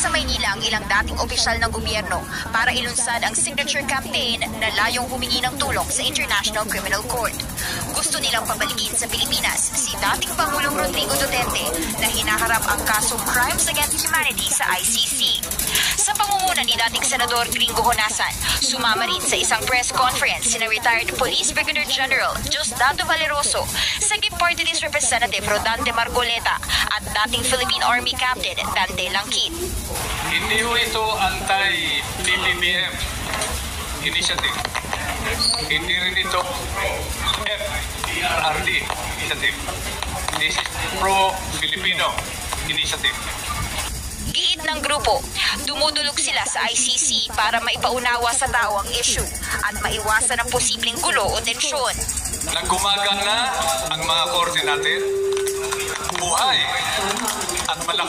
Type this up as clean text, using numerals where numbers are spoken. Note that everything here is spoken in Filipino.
sa Maynila ang ilang dating opisyal ng gobyerno para ilunsad ang signature campaign na layong humingi ng tulong sa International Criminal Court. Gusto nilang pabalikin sa Pilipinas si dating Pangulong Rodrigo Duterte na hinaharap ang kasong Crimes Against Humanity sa ICC. Sa pangunguna ni dating Senador Gringo Honasan, sumama rin sa isang press conference sina retired Police Brigadier General Diosdado Valeroso, Sagip Party List Representative Rodante Marcoleta at dating Philippine Army Captain Dante Langkit. Hindi ho ito anti-PBBM initiative. Hindi rin ito FRD initiative. This is pro-Filipino initiative. Giit ng grupo, dumudulog sila sa ICC para maipaunawa sa tao ang issue at maiwasan ang posibleng gulo o tensyon. Naggumagang na ang mga korte natin, buhay at malakas.